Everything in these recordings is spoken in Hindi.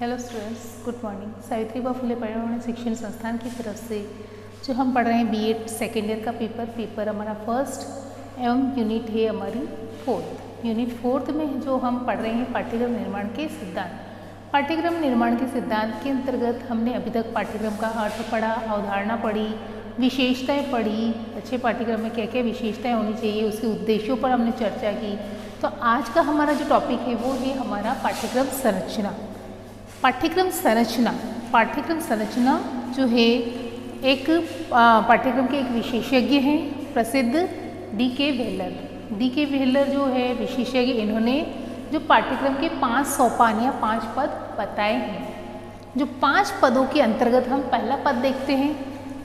Hello students, good morning. Savitribai Phule Paryavaran Shikshan संस्थान की तरफ से जो हम पढ़ रहे हैं बीएड सेकेंड ईयर का पेपर हमारा फर्स्ट एवं यूनिट है हमारी फोर्थ। यूनिट फोर्थ में जो हम पढ़ रहे हैं पाठ्यक्रम निर्माण के सिद्धांत। पाठ्यक्रम निर्माण के सिद्धांत के अंतर्गत हमने अभी तक पाठ्यक्रम का अर्थ पढ़ा, अवधारणा पढ़ी, विशेषताएँ पढ़ी। अच्छे पाठ्यक्रम में क्या क्या विशेषताएँ होनी चाहिए, उसके उद्देश्यों पर हमने चर्चा की। तो आज का हमारा जो टॉपिक है वो है हमारा पाठ्यक्रम संरचना। पाठ्यक्रम संरचना जो है एक पाठ्यक्रम के एक विशेषज्ञ हैं प्रसिद्ध डी.के. व्हेलर जो है विशेषज्ञ, इन्होंने जो पाठ्यक्रम के 5 सोपान या 5 पद बताए हैं। जो 5 पदों के अंतर्गत हम पहला पद देखते हैं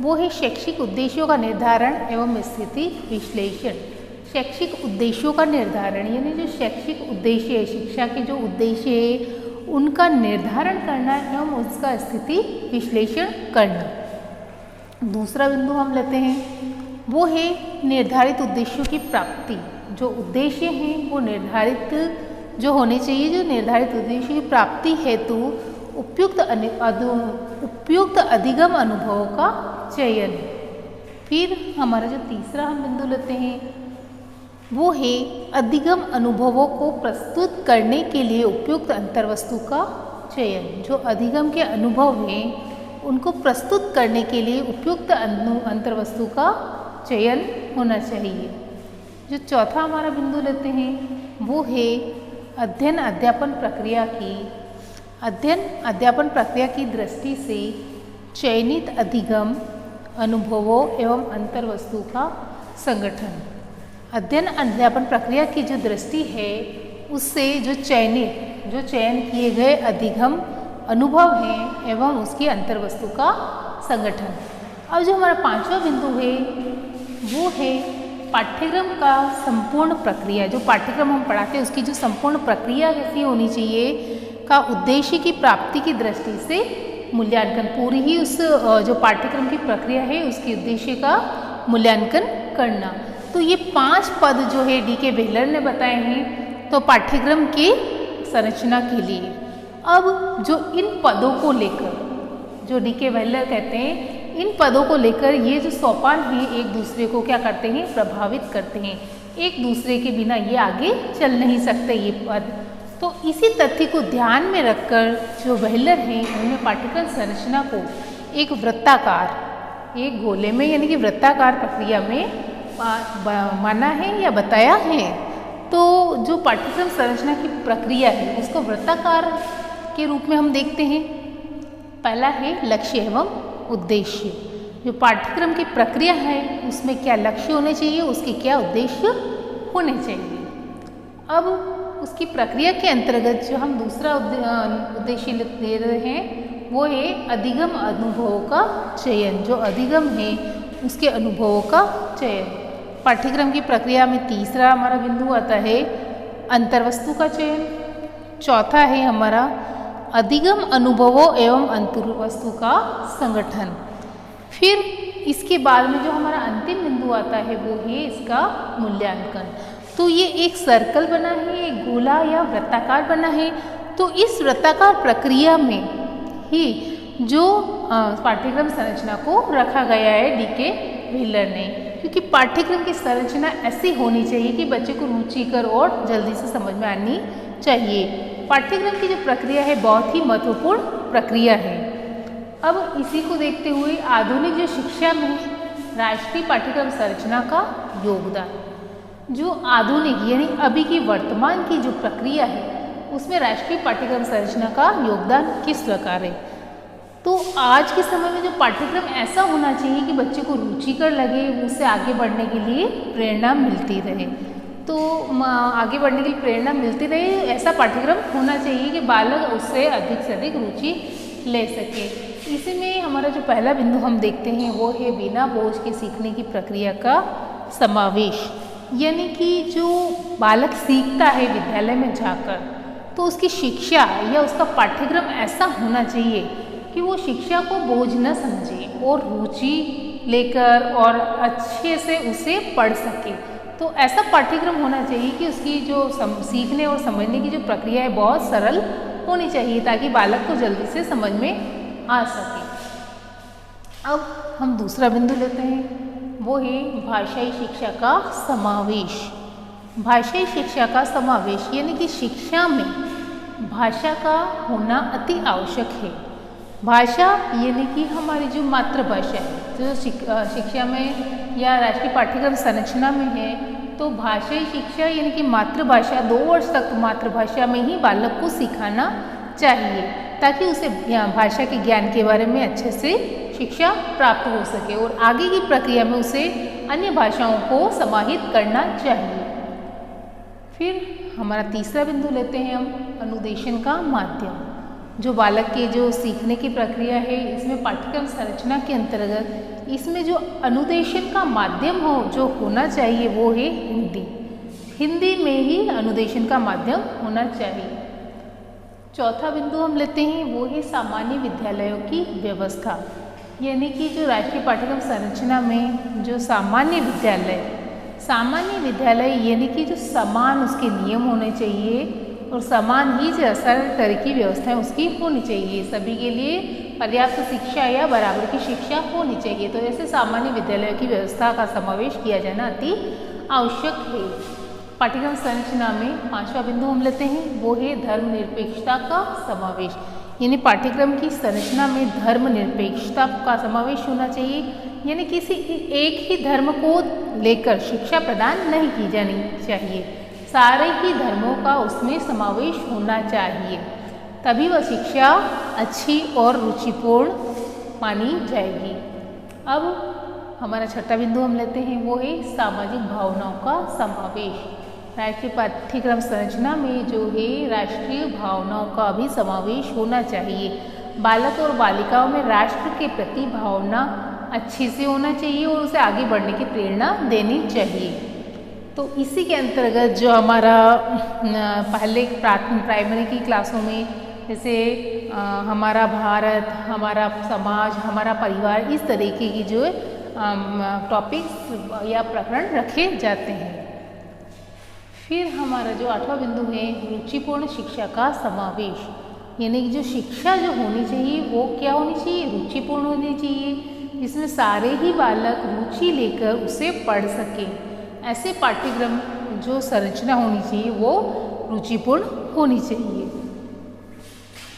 वो है शैक्षिक उद्देश्यों का निर्धारण एवं स्थिति विश्लेषण। शैक्षिक उद्देश्यों का निर्धारण यानी जो शैक्षिक उद्देश्य है, शिक्षा के जो उद्देश्य है उनका निर्धारण करना एवं उसका स्थिति विश्लेषण करना। दूसरा बिंदु हम लेते हैं वो है निर्धारित उद्देश्यों की प्राप्ति। जो उद्देश्य हैं वो निर्धारित जो होने चाहिए, जो निर्धारित उद्देश्य की प्राप्ति हेतु उपयुक्त अधिगम अनुभवों का चयन। फिर हमारा जो तीसरा हम बिंदु लेते हैं वो है अधिगम अनुभवों को प्रस्तुत करने के लिए उपयुक्त अंतर्वस्तु का चयन। जो अधिगम के अनुभव हैं उनको प्रस्तुत करने के लिए उपयुक्त अंतर्वस्तु का चयन होना चाहिए। जो चौथा हमारा बिंदु लेते हैं वो है अध्ययन अध्यापन प्रक्रिया की दृष्टि से चयनित अधिगम अनुभवों एवं अंतर्वस्तु का संगठन। अध्ययन अध्यापन प्रक्रिया की जो दृष्टि है उससे जो चयन किए गए अधिगम अनुभव हैं एवं उसकी अंतर्वस्तु का संगठन। अब जो हमारा 5वां बिंदु है वो है पाठ्यक्रम का संपूर्ण प्रक्रिया। जो पाठ्यक्रम हम पढ़ाते हैं उसकी जो संपूर्ण प्रक्रिया कैसी होनी चाहिए का उद्देश्य की प्राप्ति की दृष्टि से मूल्यांकन। पूरी ही उस जो पाठ्यक्रम की प्रक्रिया है उसके उद्देश्य का मूल्यांकन करना। तो ये 5 पद जो है डी.के. व्हेलर ने बताए हैं तो पाठ्यक्रम के संरचना के लिए। अब जो इन पदों को लेकर जो डी.के. व्हेलर कहते हैं, इन पदों को लेकर ये जो सोपान हैं एक दूसरे को क्या करते हैं, प्रभावित करते हैं। एक दूसरे के बिना ये आगे चल नहीं सकते ये पद। तो इसी तथ्य को ध्यान में रखकर जो व्हेलर हैं उन्होंने पाठ्यक्रम संरचना को एक वृत्ताकार, एक गोले में यानी कि वृत्ताकार प्रक्रिया में माना है या बताया है। तो जो पाठ्यक्रम संरचना की प्रक्रिया है उसको वृत्ताकार के रूप में हम देखते हैं। पहला है लक्ष्य एवं उद्देश्य। जो पाठ्यक्रम की प्रक्रिया है उसमें क्या लक्ष्य होने चाहिए, उसके क्या उद्देश्य होने चाहिए। अब उसकी प्रक्रिया के अंतर्गत जो हम दूसरा उद्देश्य दे रहे हैं वो है अधिगम अनुभवों का चयन। जो अधिगम है उसके अनुभवों का चयन। पाठ्यक्रम की प्रक्रिया में तीसरा हमारा बिंदु आता है अंतर्वस्तु का चयन। चौथा है हमारा अधिगम अनुभवों एवं अंतर्वस्तु का संगठन। फिर इसके बाद में जो हमारा अंतिम बिंदु आता है वो है इसका मूल्यांकन। तो ये एक सर्कल बना है, एक गोला या वृत्ताकार बना है। तो इस वृत्ताकार प्रक्रिया में ही जो पाठ्यक्रम संरचना को रखा गया है डी.के. व्हेलर ने, क्योंकि पाठ्यक्रम की संरचना ऐसी होनी चाहिए कि बच्चे को रुचिकर और जल्दी से समझ में आनी चाहिए। पाठ्यक्रम की जो प्रक्रिया है बहुत ही महत्वपूर्ण प्रक्रिया है। अब इसी को देखते हुए आधुनिक जो शिक्षा में राष्ट्रीय पाठ्यक्रम संरचना का योगदान। जो आधुनिक यानी अभी की वर्तमान की जो प्रक्रिया है उसमें राष्ट्रीय पाठ्यक्रम संरचना का योगदान किस प्रकार है। तो आज के समय में जो पाठ्यक्रम ऐसा होना चाहिए कि बच्चे को रुचिकर लगे, उससे आगे बढ़ने के लिए प्रेरणा मिलती रहे। तो आगे बढ़ने के लिए प्रेरणा मिलती रहे, ऐसा पाठ्यक्रम होना चाहिए कि बालक उससे अधिक से अधिक रुचि ले सके। इसी में हमारा जो पहला बिंदु हम देखते हैं वो है बिना बोझ के सीखने की प्रक्रिया का समावेश। यानी कि जो बालक सीखता है विद्यालय में जाकर तो उसकी शिक्षा या उसका पाठ्यक्रम ऐसा होना चाहिए कि वो शिक्षा को बोझ न समझे और रुचि लेकर और अच्छे से उसे पढ़ सके। तो ऐसा पाठ्यक्रम होना चाहिए कि उसकी जो सीखने और समझने की जो प्रक्रिया है बहुत सरल होनी चाहिए ताकि बालक को जल्दी से समझ में आ सके। अब हम दूसरा बिंदु लेते हैं, वो है भाषाई शिक्षा का समावेश। भाषाई शिक्षा का समावेश यानी कि शिक्षा में भाषा का होना अति आवश्यक है। भाषा यानी कि हमारी जो मातृभाषा है, जो शिक्षा में या राष्ट्रीय पाठ्यक्रम संरचना में है, तो भाषाई शिक्षा यानी कि मातृभाषा 2 वर्ष तक मातृभाषा में ही बालक को सिखाना चाहिए ताकि उसे भाषा के ज्ञान के बारे में अच्छे से शिक्षा प्राप्त हो सके और आगे की प्रक्रिया में उसे अन्य भाषाओं को समाहित करना चाहिए। फिर हमारा तीसरा बिंदु लेते हैं हम, अनुदेशन का माध्यम। जो बालक के जो सीखने की प्रक्रिया है, इसमें पाठ्यक्रम संरचना के अंतर्गत इसमें जो अनुदेशन का माध्यम हो जो होना चाहिए वो है हिंदी। हिंदी में ही अनुदेशन का माध्यम होना चाहिए। चौथा बिंदु हम लेते हैं, वो है सामान्य विद्यालयों की व्यवस्था। यानी कि जो राष्ट्रीय पाठ्यक्रम संरचना में जो सामान्य विद्यालय यानी कि जो समान उसके नियम होने चाहिए और समान ही जो सारी तरह की व्यवस्थाएं उसकी होनी चाहिए। सभी के लिए पर्याप्त शिक्षा या बराबर की शिक्षा होनी चाहिए। तो ऐसे सामान्य विद्यालयों की व्यवस्था का समावेश किया जाना अति आवश्यक है। पाठ्यक्रम संरचना में 5वां बिंदु हम लेते हैं, वो है धर्मनिरपेक्षता का समावेश। यानी पाठ्यक्रम की संरचना में धर्मनिरपेक्षता का समावेश होना चाहिए। यानी किसी एक ही धर्म को लेकर शिक्षा प्रदान नहीं की जानी चाहिए, सारे ही धर्मों का उसमें समावेश होना चाहिए, तभी वह शिक्षा अच्छी और रुचिपूर्ण मानी जाएगी। अब हमारा छठा बिंदु हम लेते हैं, वो है सामाजिक भावनाओं का समावेश। राष्ट्रीय पाठ्यक्रम संरचना में जो है राष्ट्रीय भावनाओं का भी समावेश होना चाहिए। बालक और बालिकाओं में राष्ट्र के प्रति भावना अच्छे से होना चाहिए और उसे आगे बढ़ने की प्रेरणा देनी चाहिए। तो इसी के अंतर्गत जो हमारा पहले प्राइमरी की क्लासों में जैसे हमारा भारत, हमारा समाज, हमारा परिवार, इस तरीके की जो टॉपिक्स या प्रकरण रखे जाते हैं। फिर हमारा जो 8वां बिंदु है, रुचिपूर्ण शिक्षा का समावेश। यानी कि जो शिक्षा जो होनी चाहिए वो क्या होनी चाहिए, रुचिपूर्ण होनी चाहिए, जिसमें सारे ही बालक रुचि लेकर उसे पढ़ सकें। ऐसे पाठ्यक्रम जो संरचना होनी चाहिए वो रुचिपूर्ण होनी चाहिए।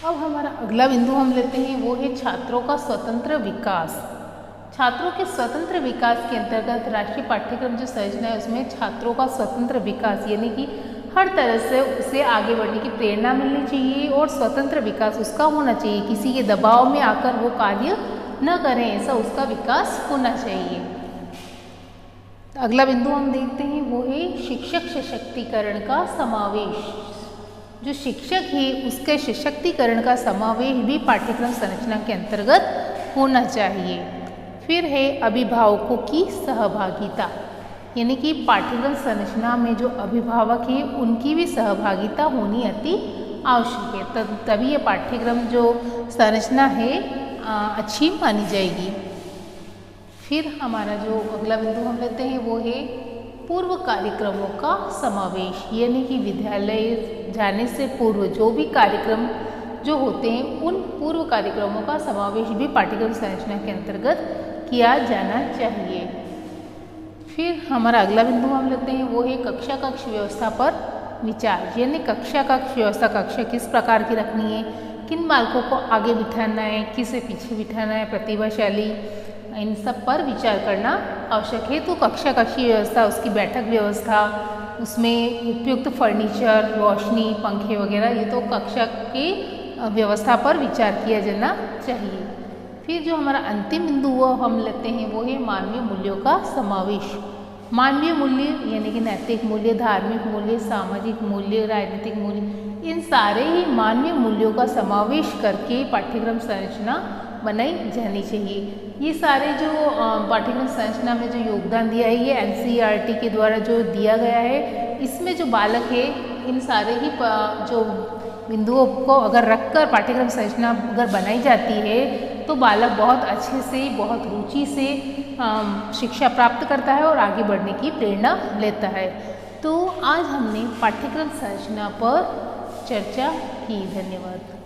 अब हमारा अगला बिंदु हम लेते हैं, वो है छात्रों का स्वतंत्र विकास। छात्रों के स्वतंत्र विकास के अंतर्गत राष्ट्रीय पाठ्यक्रम जो संरचना है उसमें छात्रों का स्वतंत्र विकास यानी कि हर तरह से उसे आगे बढ़ने की प्रेरणा मिलनी चाहिए और स्वतंत्र विकास उसका होना चाहिए। किसी के दबाव में आकर वो कार्य न करें, ऐसा उसका विकास होना चाहिए। अगला बिंदु हम देखते हैं, वो है शिक्षक सशक्तिकरण का समावेश। जो शिक्षक है उसके सशक्तिकरण का समावेश भी पाठ्यक्रम संरचना के अंतर्गत होना चाहिए। फिर है अभिभावकों की सहभागिता। यानी कि पाठ्यक्रम संरचना में जो अभिभावक हैं उनकी भी सहभागिता होनी अति आवश्यक है, तभी ये पाठ्यक्रम जो संरचना है अच्छी मानी जाएगी। फिर हमारा जो अगला बिंदु हम लेते हैं, वो है पूर्व कार्यक्रमों का समावेश। यानी कि विद्यालय जाने से पूर्व जो भी कार्यक्रम जो होते हैं उन पूर्व कार्यक्रमों का समावेश भी पाठ्यक्रम संरचना के अंतर्गत किया जाना चाहिए। फिर हमारा अगला बिंदु हम लेते हैं, वो है कक्षा कक्ष व्यवस्था पर विचार। यानी कक्षा कक्ष व्यवस्था, कक्षा किस प्रकार की रखनी है, किन बालकों को आगे बिठाना है, किसे पीछे बिठाना है, प्रतिभाशाली, इन सब पर विचार करना आवश्यक है। तो कक्षा कक्ष व्यवस्था, उसकी बैठक व्यवस्था, उसमें उपयुक्त फर्नीचर, रोशनी, पंखे वगैरह, ये तो कक्षा की व्यवस्था पर विचार किया जाना चाहिए। फिर जो हमारा अंतिम बिंदु वो हम लेते हैं, वो है मानवीय मूल्यों का समावेश। मानवीय मूल्य यानी कि नैतिक मूल्य, धार्मिक मूल्य, सामाजिक मूल्य, राजनीतिक मूल्य, इन सारे ही मानवीय मूल्यों का समावेश करके पाठ्यक्रम संरचना बनाई जानी चाहिए। ये सारे जो पाठ्यक्रम संरचना में जो योगदान दिया है ये NCERT के द्वारा जो दिया गया है, इसमें जो बालक है इन सारे ही जो बिंदुओं को अगर रखकर पाठ्यक्रम संरचना अगर बनाई जाती है तो बालक बहुत अच्छे से, बहुत रुचि से शिक्षा प्राप्त करता है और आगे बढ़ने की प्रेरणा लेता है। तो आज हमने पाठ्यक्रम संरचना पर चर्चा की। धन्यवाद।